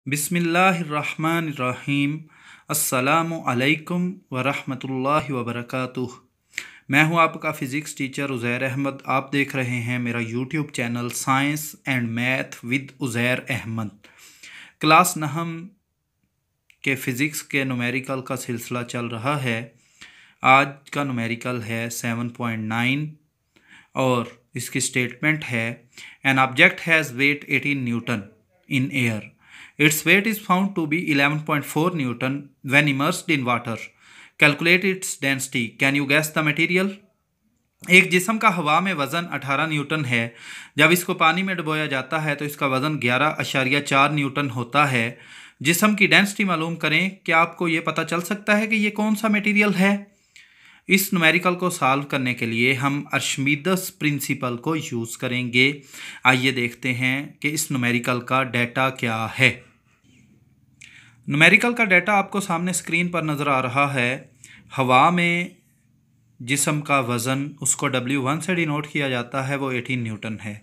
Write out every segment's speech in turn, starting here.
बिस्मिल्लाहिर्रहमानिर्रहीम। अस्सलामु अलैकुम वरहमतुल्लाहि वबरकातुह। मैं हूं आपका फ़िज़िक्स टीचर उज़ैर अहमद। आप देख रहे हैं मेरा YouTube channel science and math with Uzair Ahmad. Class नहम के फ़िज़िक्स के न्यूमेरिकल का सिलसिला चल रहा है। आज का न्यूमेरिकल है 7.9 और इसकी स्टेटमेंट है an object has wait 18 Newton in air. Its weight is found to be 11.4 Newton when immersed in water. Calculate its density. Can you guess the material? एक जिस्म का हवा में वज़न 18 न्यूटन है। जब इसको पानी में डुबोया जाता है तो इसका वज़न 11.4 न्यूटन होता है। जिस्म की डेंसिटी मालूम करें। क्या आपको ये पता चल सकता है कि ये कौन सा मटेरियल है? इस न्यूमेरिकल को सॉल्व करने के लिए हम अर्शमीदस प्रिंसिपल को यूज़ करेंगे। आइए देखते हैं कि इस न्यूमेरिकल का डाटा क्या है। न्यूमेरिकल का डाटा आपको सामने स्क्रीन पर नज़र आ रहा है। हवा में जिस्म का वज़न उसको W1 से डिनोट किया जाता है, वो 18 न्यूटन है।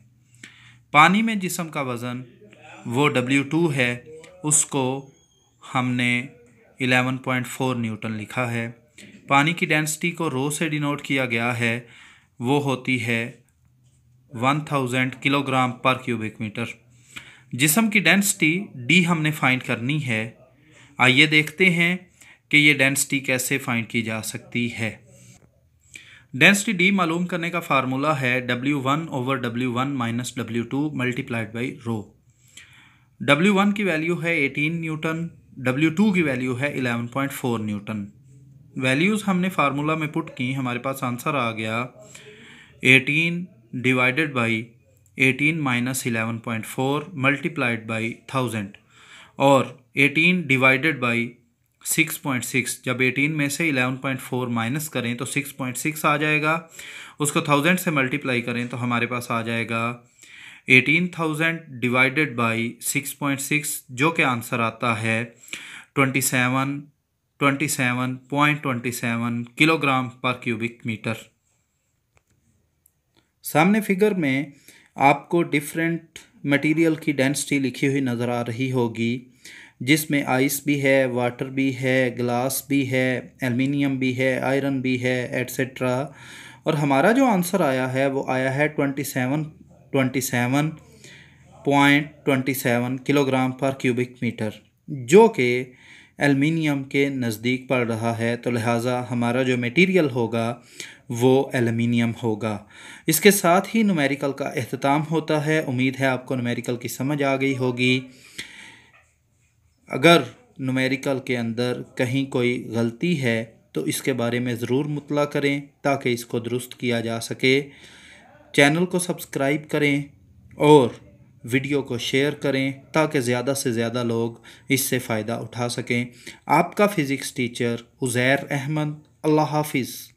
पानी में जिस्म का वज़न वो W2 है, उसको हमने 11.4 न्यूटन लिखा है। पानी की डेंसिटी को रो से डिनोट किया गया है, वो होती है 1000 किलोग्राम पर क्यूबिक मीटर। जिस्म की डेंसिटी D हमने फाइंड करनी है। आइए देखते हैं कि ये डेंसिटी कैसे फाइंड की जा सकती है। डेंसिटी D मालूम करने का फार्मूला है W1 over W1 minus W2 multiplied by rho. W1 की वैल्यू है 18 न्यूटन, W2 की वैल्यू है 11.4 न्यूटन। वैल्यूज़ हमने फार्मूला में पुट की, हमारे पास आंसर आ गया 18 divided by 18 minus 11.4 multiplied by 1000 और 18 डिवाइडेड बाई 6.6। जब 18 में से 11.4 माइनस करें तो 6.6 आ जाएगा। उसको 1000 से मल्टीप्लाई करें तो हमारे पास आ जाएगा 18,000 डिवाइडेड बाई 6.6, जो कि आंसर आता है 27.27 किलोग्राम पर क्यूबिक मीटर। सामने फिगर में आपको डिफरेंट मटेरियल की डेंसिटी लिखी हुई नज़र आ रही होगी, जिसमें आइस भी है, वाटर भी है, ग्लास भी है, एल्युमिनियम भी है, आयरन भी है, एट्सेट्रा। और हमारा जो आंसर आया है वो आया है 27.27 किलोग्राम पर क्यूबिक मीटर, जो कि एल्युमिनियम के नज़दीक पड़ रहा है। तो लिहाजा हमारा जो मटेरियल होगा वो एल्युमिनियम होगा। इसके साथ ही न्यूमेरिकल का अख्ताम होता है। उम्मीद है आपको न्यूमेरिकल की समझ आ गई होगी। अगर न्यूमेरिकल के अंदर कहीं कोई गलती है तो इसके बारे में ज़रूर मुतला करें ताकि इसको दुरुस्त किया जा सके। चैनल को सब्सक्राइब करें और वीडियो को शेयर करें ताकि ज़्यादा से ज़्यादा लोग इससे फ़ायदा उठा सकें। आपका फ़िज़िक्स टीचर उज़ैर अहमद। अल्लाह हाफ़िज़।